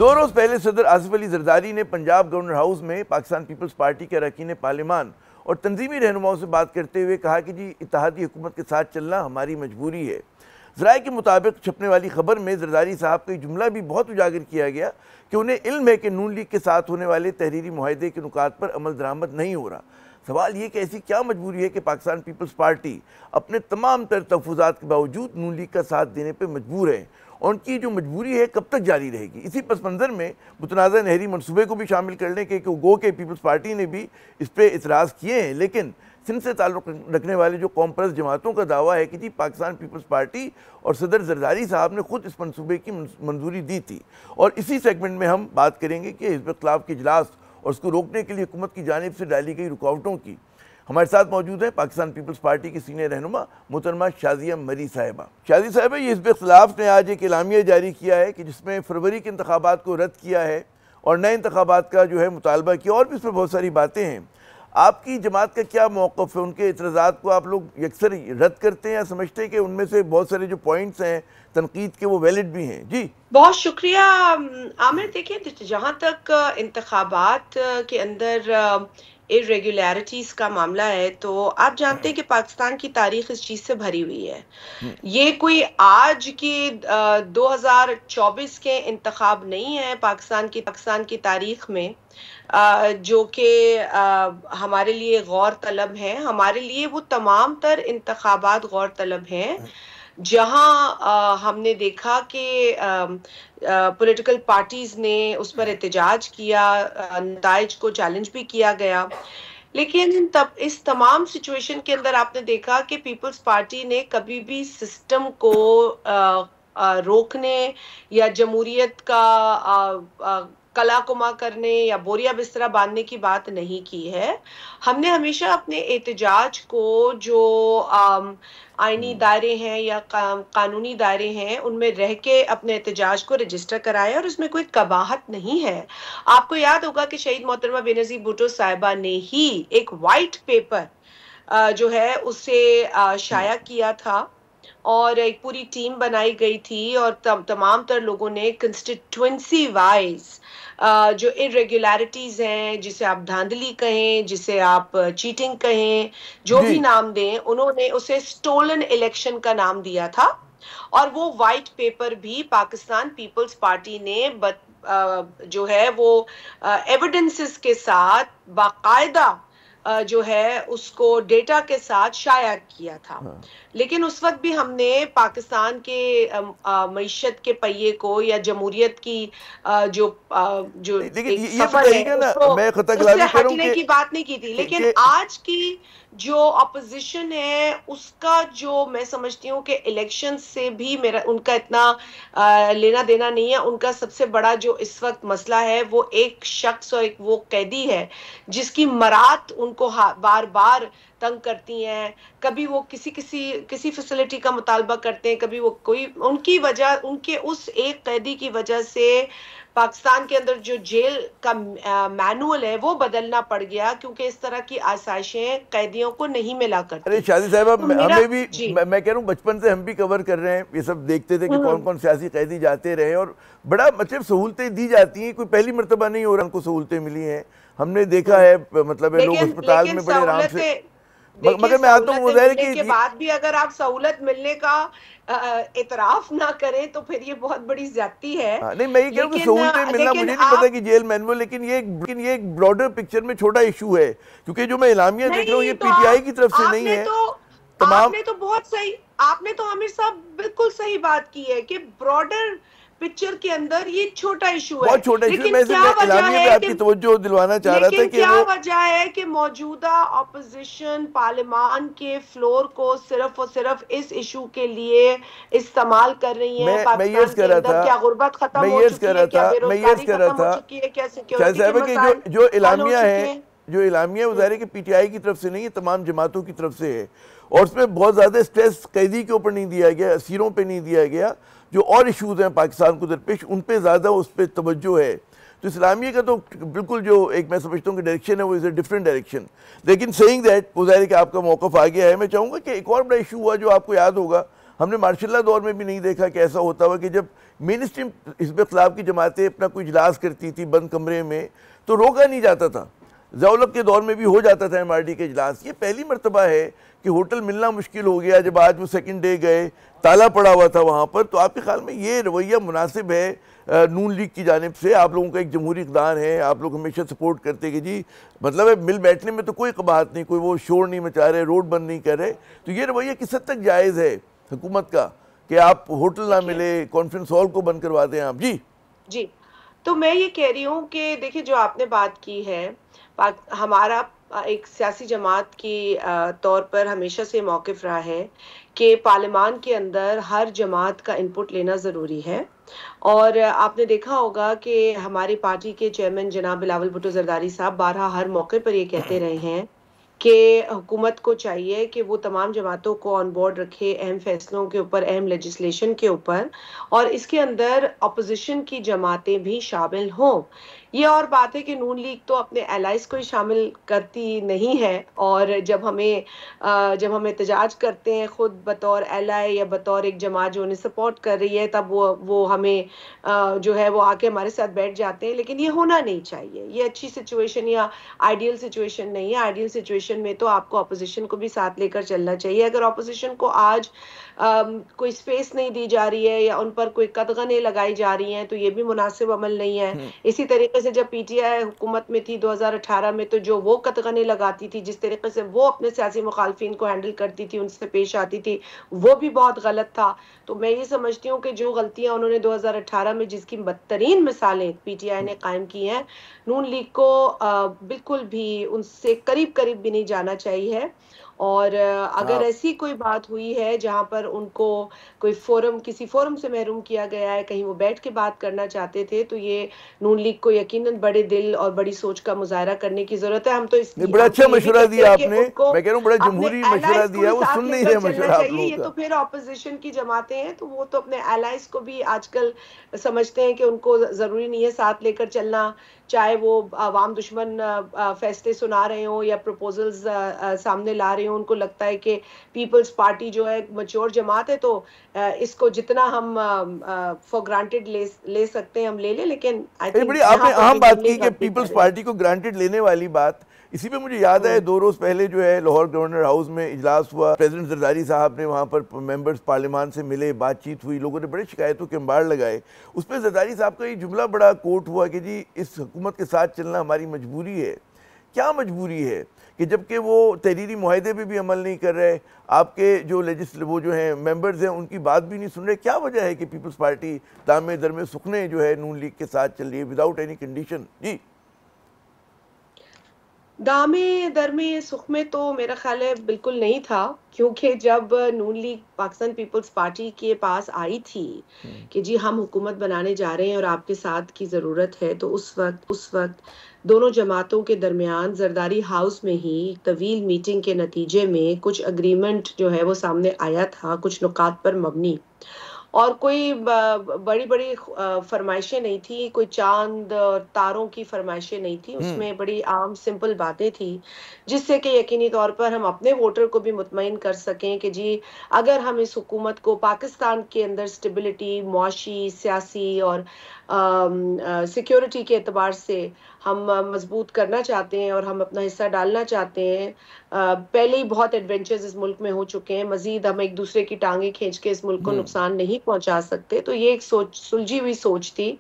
2 रोज़ पहले सदर आसिफ अली जरदारी ने पंजाब गवर्नर हाउस में पाकिस्तान पीपल्स पार्टी के अरकान पार्लियामान और तंजीमी रहनुमाओं से बात करते हुए कहा कि जी इत्तेहादी हुकूमत के साथ चलना हमारी मजबूरी है। ज़राए के मुताबिक छपने वाली खबर में जरदारी साहब का जुमला भी बहुत उजागर किया गया कि उन्हें इल्म है कि नून लीग के साथ होने वाले तहरीरी मुआहदे के नुकात पर अमल दरामद नहीं हो रहा। सवाल ये कि ऐसी क्या मजबूरी है कि पाकिस्तान पीपल्स पार्टी अपने तमाम तर तहफ़्फ़ुज़ात के बावजूद नून लीग का साथ देने पर मजबूर है और उनकी जो मजबूरी है कब तक जारी रहेगी। इसी पस मंज़र में मुतनाज़ा नहरी मनसूबे को भी शामिल करने के गो के पीपल्स पार्टी ने भी इस पर इतराज़ किए हैं, लेकिन सिंध से ताल्लुक़ रखने वाले जो कौम परस्त जमातों का दावा है कि जी पाकिस्तान पीपल्स पार्टी और सदर जरदारी साहब ने खुद इस मनसूबे की मंजूरी दी थी। और इसी सेगमेंट में हम बात करेंगे कि हिज़्ब इख्तिलाफ के इजलास और उसको रोकने के लिए हुकूमत की जानिब से डाली गई रुकावटों की। हमारे साथ मौजूद है पाकिस्तान पीपल्स पार्टी की सीनियर रहनुमा मोहतरमा शाज़िया मरी साहिबा। शाज़ी साहिबा, ये हिज़्ब इख्तिलाफ ने आज एक एलामिया जारी किया है कि जिसमें फरवरी के इंतखाबात को रद्द किया है और नए इंतखाबात का जो है मुतालबा किया, और भी इस पर बहुत सारी बातें हैं। आपकी जमात का क्या मौक़िफ़ है? उनके इतराज़ात को आप लोग यकसर रद्द करते हैं या समझते हैं कि उनमें से बहुत सारे जो पॉइंट्स हैं तनकीद के वो वैलिड भी हैं? जी बहुत शुक्रिया आमिर। देखिए, जहाँ तक इंतखाबात के अंदर इरेगुलरिटीज का मामला है, तो आप जानते हैं कि पाकिस्तान की तारीख इस चीज से भरी हुई है। ये कोई आज की 2024 के इंतखाब नहीं है पाकिस्तान की तारीख में, जो कि हमारे लिए गौर तलब है। हमारे लिए वो तमाम तर इंतखाबात गौर तलब हैं जहां हमने देखा कि पॉलिटिकल पार्टीज ने उस पर एहतजाज किया, नताइज को चैलेंज भी किया गया। लेकिन तब इस तमाम सिचुएशन के अंदर आपने देखा कि पीपल्स पार्टी ने कभी भी सिस्टम को रोकने या जमहूरियत का कलाकुमा करने या बोरिया बिस्तरा बांधने की बात नहीं की है। हमने हमेशा अपने एहतजाज को जो आईनी दायरे हैं या कानूनी दायरे हैं उनमें रह के अपने एहतजाज को रजिस्टर कराया, और उसमें कोई कबाहत नहीं है। आपको याद होगा कि शहीद मोहतरमा बेनज़ीर भुट्टो साहिबा ने ही एक वाइट पेपर जो है उसे शाया किया था और एक पूरी टीम बनाई गई थी और तमाम तर लोगों ने कंस्टिट्यूएंसी वाइज जो इरेगुलरिटीज हैं, जिसे आप धांधली कहें, जिसे आप चीटिंग कहें, जो भी नाम दें, उन्होंने उसे स्टोलन इलेक्शन का नाम दिया था। और वो वाइट पेपर भी पाकिस्तान पीपल्स पार्टी ने जो है वो एविडेंसेस के साथ बाकायदा जो है उसको डेटा के साथ शाया किया था। लेकिन उस वक्त भी हमने पाकिस्तान के मईशत के पहिए को या जमहूरियत की जो एक सफर है उससे हटने की बात नहीं की थी। लेकिन आज की जो अपोजिशन है उसका जो मैं समझती हूँ कि इलेक्शन से भी उनका इतना लेना देना नहीं है। उनका सबसे बड़ा जो इस वक्त मसला है वो एक शख्स और एक वो कैदी है जिसकी मरात उनको बार बार तंग करती हैं। कभी वो किसी फैसिलिटी का मुतालबा करते हैं, कभी वो कोई उनकी वजह, उनके उस एक कैदी की वजह से पाकिस्तान के अंदर जो जेल का मैनुअल है वो बदलना पड़ गया, क्योंकि इस तरह की आसाइशें कैदियों को नहीं मिला करती। अरे शादी साहब, हमें भी मैं कह रहा हूँ बचपन से हम भी कवर कर रहे हैं, ये सब देखते थे कि कौन कौन सियासी कैदी जाते रहे और बड़ा मतलब सहूलतें दी जाती हैं। कोई पहली मरतबा नहीं हो रहा उनको सहूलतें मिली हैं, हमने देखा है। मतलब लोग अस्पताल में बड़े आराम से, मगर मैं आता हूँ के बाद भी अगर आप सहूलत मिलने का इतराफ ना करें तो फिर ये बहुत बड़ी ज्यादती है। नहीं, मैं ये कह रहा हूँ कि सहूलतें मिलना, मुझे नहीं पता कि जेल मैनुअल, लेकिन ये एक ब्रॉडर पिक्चर में छोटा इशू है, क्योंकि जो मैं इलामिया देख रहा हूँ ये पीटीआई की तरफ से नहीं है। आपने तो बहुत सही, आपने तो आमिर साहब बिल्कुल सही बात की है कि ब्रॉडर पिक्चर के अंदर ये छोटा इशू है, बहुत छोटा इशू। मैं इलामिया पे आपकी तवज्जो दिलवाना चाह रहा था कि क्या वजह है कि मौजूदा अपोजिशन पार्लियामान के फ्लोर को सिर्फ और सिर्फ इस इशू के लिए इस्तेमाल कर रही है। पाकिस्तान के अंदर क्या गुर्बत खत्म हो चुकी है, क्या बेरोजगारी खत्म हो चुकी है, क्या सिक्योरिटी के मसाइल जो इलामिया है, जो इलामिया वज़ारे के पीटीआई की तरफ से नहीं है, तमाम जमातों की तरफ से है। और उसमें बहुत ज़्यादा स्ट्रेस कैदी के ऊपर नहीं दिया गया, असीरों पे नहीं दिया गया। जो और इशूज़ हैं पाकिस्तान को दरपेश, उन पे ज़्यादा उस पर तवज्जो है। तो इस्लामिया का तो बिल्कुल जो एक मैं समझता हूँ कि डायरेक्शन है वो इज़ अ डिफरेंट डायरेक्शन। लेकिन सेइंग दैट, ज़ाहिर है कि आपका मौक़िफ़ आ गया है। मैं चाहूँगा कि एक और बड़ा इशू हुआ जो आपको याद होगा, हमने मार्शल लॉ दौर में भी नहीं देखा कि ऐसा होता हुआ कि जब मेन स्ट्रीम हिज़्ब इख्तिलाफ की जमातें अपना कोई इजलास करती थी बंद कमरे में तो रोका नहीं जाता था। ज़िया-उल-हक के दौर में भी हो जाता था MRD के इजलास। ये पहली मरतबा है कि होटल मिलना मुश्किल हो गया। जब आज वो सेकंड डे गए, ताला पड़ा हुआ था वहाँ पर, तो आपके ख्याल में ये रवैया मुनासिब है नून लीग की जानिब से? आप लोगों का एक जमहूरी इक़दार है, आप लोग हमेशा सपोर्ट करते हैं कि जी मतलब है मिल बैठने में तो कोई कबाहत नहीं, कोई वो शोर नहीं मचा रहे, रोड बंद नहीं कर रहे, तो ये रवैया किस हद तक जायज़ है हुकूमत का कि आप होटल ना मिले, कॉन्फ्रेंस हॉल को बंद करवा दें आप? जी, तो मैं ये कह रही हूँ कि देखिए जो आपने बात की है, हमारा एक सियासी जमात की तौर पर हमेशा से मौक़िफ़ रहा है कि पार्लियामान के अंदर हर जमात का इनपुट लेना ज़रूरी है। और आपने देखा होगा कि हमारी पार्टी के चेयरमैन जनाब बिलावल भुट्टो ज़रदारी साहब बारहा हर मौके पर ये कहते रहे हैं कि हुकूमत को चाहिए कि वो तमाम जमातों को ऑन बोर्ड रखे, अहम फैसलों के ऊपर, अहम लेजिस्लेशन के ऊपर, और इसके अंदर अपोजिशन की जमातें भी शामिल हों। ये और बात है कि नून लीग तो अपने एलाइज को ही शामिल करती नहीं है, और जब हम एहतजाज करते हैं खुद बतौर एलाई या बतौर एक जमात जो उन्हें सपोर्ट कर रही है, तब वो हमें जो है वो आके हमारे साथ बैठ जाते हैं। लेकिन ये होना नहीं चाहिए। ये अच्छी सिचुएशन या आइडियल सिचुएशन नहीं है। आइडियल सिचुएशन में तो आपको अपोजिशन को भी साथ लेकर चलना चाहिए। अगर अपोजिशन को आज कोई स्पेस नहीं दी जा रही है या उन पर कोई कदगनें लगाई जा रही हैं, तो ये भी मुनासिब अमल नहीं है। इसी तरीके से जब PTI हुकूमत में थी 2018 में, तो जो वो कदगनें लगाती थी, जिस तरीके से वो अपने सियासी मुखालफिन को हैंडल करती थी, उनसे पेश आती थी, वो भी बहुत गलत था। तो मैं ये समझती हूँ कि जो गलतियां उन्होंने 2018 में, जिसकी बदतरीन मिसालें PTI ने कायम की हैं, नून लीग को बिल्कुल भी उनसे करीब करीब भी नहीं जाना चाहिए। और अगर ऐसी कोई बात हुई है जहां पर उनको कोई किसी फोरम से महरूम किया गया है, कहीं वो बैठ के बात करना चाहते थे, तो ये नून लीग को यकीनन बड़े दिल और बड़ी सोच का मुजाहरा करने की जरूरत है। हम तो बड़ा अच्छा मशवरा दिया आपने, मैं कह रहा हूँ बड़ा जमहूरी मशवरा दिया, वो सुन नहीं रहे मशवरा आप लोगों ये तो फिर ऑपोजिशन की जमातें हैं, तो वो तो अपने एलाइज को भी आजकल समझते हैं कि उनको जरूरी नहीं है साथ लेकर चलना, चाहे वो आवाम दुश्मन फैसले सुना रहे हो या प्रपोजल्स सामने ला रहे हो। उनको लगता है कि पीपल्स पार्टी जो है मैच्योर जमात है, तो इसको जितना हम फॉर ग्रांटेड ले सकते हैं हम ले लें। लेकिन आई थिंक बड़ी आपने अहम बात की कि पीपल्स पार्टी को ग्रांटेड लेने वाली बात, इसी पे मुझे याद है 2 रोज़ पहले जो है लाहौर गवर्नर हाउस में इजलास हुआ, प्रेसिडेंट जरदारी साहब ने वहाँ पर मेंबर्स पार्लियामान से मिले, बातचीत हुई, लोगों ने बड़े शिकायतों के अंबार लगाए। उस पर जरदारी साहब का ये जुमला बड़ा कोट हुआ कि जी इस हुकूमत के साथ चलना हमारी मजबूरी है। क्या मजबूरी है कि जबकि वो तहरीरी मुआहदे पे भी अमल नहीं कर रहे, आपके जो वो जो हैं मेंबर्स हैं उनकी बात भी नहीं सुन रहे? क्या वजह है कि पीपल्स पार्टी दामे दरमे सुखने जो है नून लीग के साथ चल रही है विदाउट एनी कंडीशन? जी, दामे दरमे सुख में तो मेरा ख्याल है बिल्कुल नहीं था, क्योंकि जब नून लीग पाकिस्तान पीपल्स पार्टी के पास आई थी कि जी हम हुकूमत बनाने जा रहे हैं और आपके साथ की ज़रूरत है, तो उस वक्त दोनों जमातों के दरमियान जरदारी हाउस में ही तवील मीटिंग के नतीजे में कुछ अग्रीमेंट जो है वो सामने आया था, कुछ नुकात पर मबनी, और कोई बड़ी बड़ी फरमाइशें नहीं थी, कोई चांद और तारों की फरमाइशें नहीं थी। उसमें बड़ी आम सिंपल बातें थी, जिससे कि यकीनी तौर पर हम अपने वोटर को भी मुतमईन कर सकें कि जी अगर हम इस हुकूमत को पाकिस्तान के अंदर स्टेबिलिटी, मुआशी, सियासी और सिक्योरिटी के एतबार से हम मजबूत करना चाहते हैं और हम अपना हिस्सा डालना चाहते हैं। पहले ही बहुत एडवेंचर्स इस मुल्क में हो चुके हैं, मजीद हम एक दूसरे की टांगें खींच के इस मुल्क को नुकसान नहीं पहुंचा सकते। तो ये एक सुलझी हुई सोच थी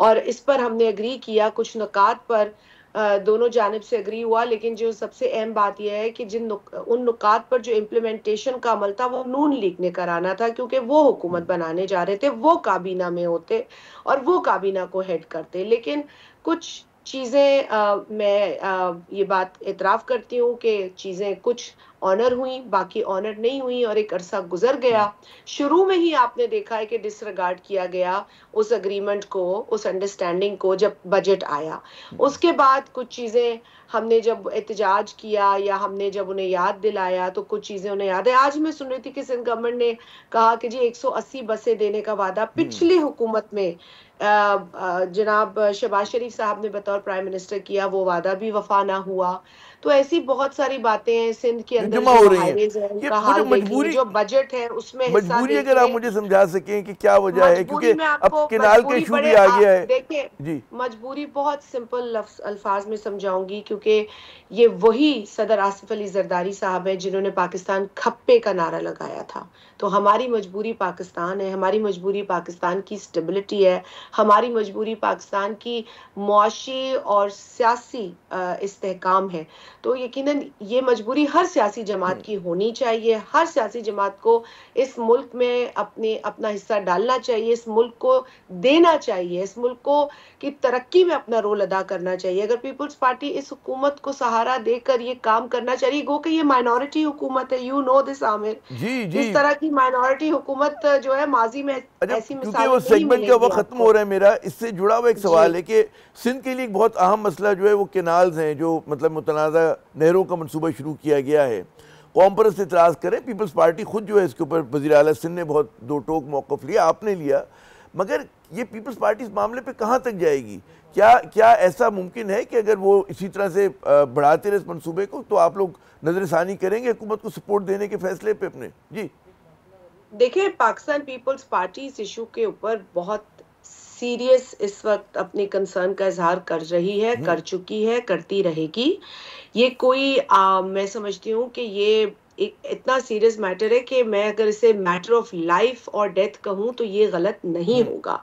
और इस पर हमने एग्री किया। कुछ नुकात पर दोनों जानिब से एग्री हुआ, लेकिन जो सबसे अहम बात यह है कि उन नुकात पर जो इम्प्लीमेंटेशन का अमल था वो नून लीग ने कराना था, क्योंकि वो हुकूमत बनाने जा रहे थे, वो काबीना में होते और वो काबीना को हेड करते। लेकिन कुछ चीज़ें मैं ये बात एतराफ़ करती हूँ कि चीज़ें कुछ ऑनर हुई, बाकी ऑनर नहीं हुई, और एक अरसा गुजर गया। शुरू में ही आपने देखा है कि डिसरिगार्ड किया गया उस एग्रीमेंट को, उस अंडरस्टैंडिंग को, जब बजट आया। उसके बाद कुछ चीज़ें हमने जब एहतजाज किया या हमने जब उन्हें याद दिलाया, तो कुछ चीज़ें उन्हें याद है। आज मैं सुन रही थी कि सिंध गवर्नमेंट ने कहा कि जी 180 बसें देने का वादा पिछली हुकूमत में जनाब शहबाज शरीफ साहब ने बतौर प्राइम मिनिस्टर किया, वो वादा भी वफा ना हुआ। तो ऐसी बहुत सारी बातें हैं। सिंध के जो अंदर जमा हो जो रही हैं, हाईवेज है ये उनका मुझे हाल देखिए, मजबूरी, जो बजट है उसमें हिस्सा मजबूरी अगर आप देखिए। मुझे समझा सकें कि क्या वजह है, क्योंकि मजबूरी में अब आपको केनाल का मजबूरी इशू भी बड़े आ गया है। देखिए, जी मजबूरी बहुत सिंपल अल्फाज में समझाऊंगी, क्योंकि ये वही सदर आसिफ अली जरदारी साहब है जिन्होंने पाकिस्तान खप्पे का नारा लगाया था। तो हमारी मजबूरी पाकिस्तान है, हमारी मजबूरी पाकिस्तान की स्टेबिलिटी है, हमारी मजबूरी पाकिस्तान की मुआशी और सियासी इस्तेहकाम है। तो यकीनन ये मजबूरी हर सियासी जमात की होनी चाहिए। हर सियासी जमात को इस मुल्क में अपना हिस्सा डालना चाहिए, इस मुल्क को देना चाहिए, इस मुल्क को की तरक्की में अपना रोल अदा करना चाहिए। अगर पीपल्स पार्टी इस हुकूमत को सहारा देकर ये काम करना चाहिए, गो कि ये माइनॉरिटी हुकूमत है, यू नो दिस आमिर। जी जी। इस तरह की माइनॉरिटी हुकूमत जो है माजी में अच्छा, ऐसी क्योंकि मिसालें वो नहीं सेगमेंट का मिलेंगी वक्त खत्म आपको। हो रहा है मेरा, इससे जुड़ा हुआ एक जी सवाल है कि सिंध के लिए एक बहुत अहम मसला जो है वो केनाल्स हैं, जो मतलब मुतनाज़ा नहरों का मनसूबा शुरू किया गया है। कौम पर इससे इतराज़ करें, पीपल्स पार्टी खुद जो है इसके ऊपर वज़ीर आला सिंध ने बहुत दो टोक मौक़िफ़ लिया, आपने लिया, मगर ये पीपल्स पार्टी इस मामले पे कहाँ तक जाएगी? क्या क्या ऐसा मुमकिन है कि अगर वो इसी तरह से बढ़ाते रहे इस मनसूबे को, तो आप लोग नज़रसानी करेंगे हुकूमत को सपोर्ट देने के फैसले पे अपने? जी देखिए, पाकिस्तान पीपल्स पार्टी इस इशू के ऊपर बहुत सीरियस इस वक्त अपनी कंसर्न का इजहार कर रही है, कर चुकी है, करती रहेगी। ये कोई मैं समझती हूँ कि ये एक इतना सीरियस मैटर है कि मैं अगर इसे मैटर ऑफ लाइफ और डेथ कहूँ तो ये गलत नहीं होगा।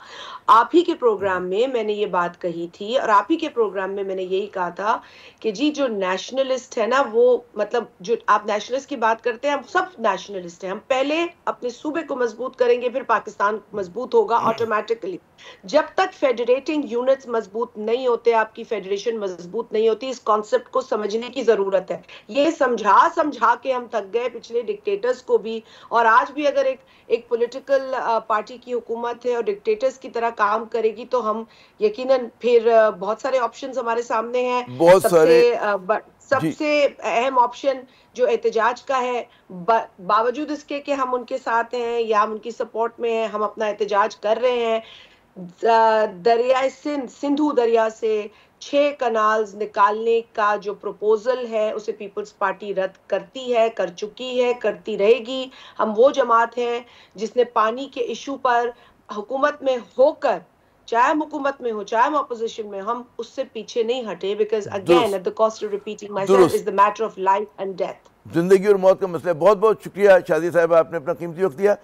आप ही के प्रोग्राम में मैंने ये बात कही थी, और आप ही के प्रोग्राम में मैंने यही कहा था कि जी जो नेशनलिस्ट है ना, वो मतलब जो आप नेशनलिस्ट की बात करते हैं, हम सब नेशनलिस्ट हैं। हम पहले अपने सूबे को मजबूत करेंगे, फिर पाकिस्तान मजबूत होगा ऑटोमेटिकली। जब तक फेडरेटिंग यूनिट्स मजबूत नहीं होते, आपकी फेडरेशन मजबूत नहीं होती, इस कॉन्सेप्ट को समझने की जरूरत है। ये समझा समझा के हम थक गए पिछले डिक्टेटर्स को भी। और आज भी अगर एक पॉलिटिकल पार्टी की हुकूमत है और डिक्टेटर्स की तरह काम करेगी, तो हम यकीनन फिर बहुत सारे ऑप्शंस हमारे सामने हैं। बहुत सारे। जी सबसे अहम ऑप्शन जो एहतजाज का है, बावजूद इसके कि हम उनके साथ हैं या हम उनकी सपोर्ट में हैं, हम अपना एहतजाज कर रहे हैं। दरिया सिंधु दरिया से 6 कनाल्स निकालने का जो प्रपोजल है उसे पीपल्स पार्टी रद्द करती है, कर चुकी है, करती रहेगी। हम वो जमात हैं जिसने पानी के इशू पर हुकूमत में होकर, चाहे हम हुकूमत में हो चाहे हम अपोजिशन में, हम उससे पीछे नहीं हटे। बिकॉज अगेन दुरुस्त at the cost of repeating myself, is दुरुस्त। The matter of life and death. जिंदगी और मौत का मसला है। बहुत बहुत शुक्रिया शादी साहब, आपने अपना कीमती वक्त दिया।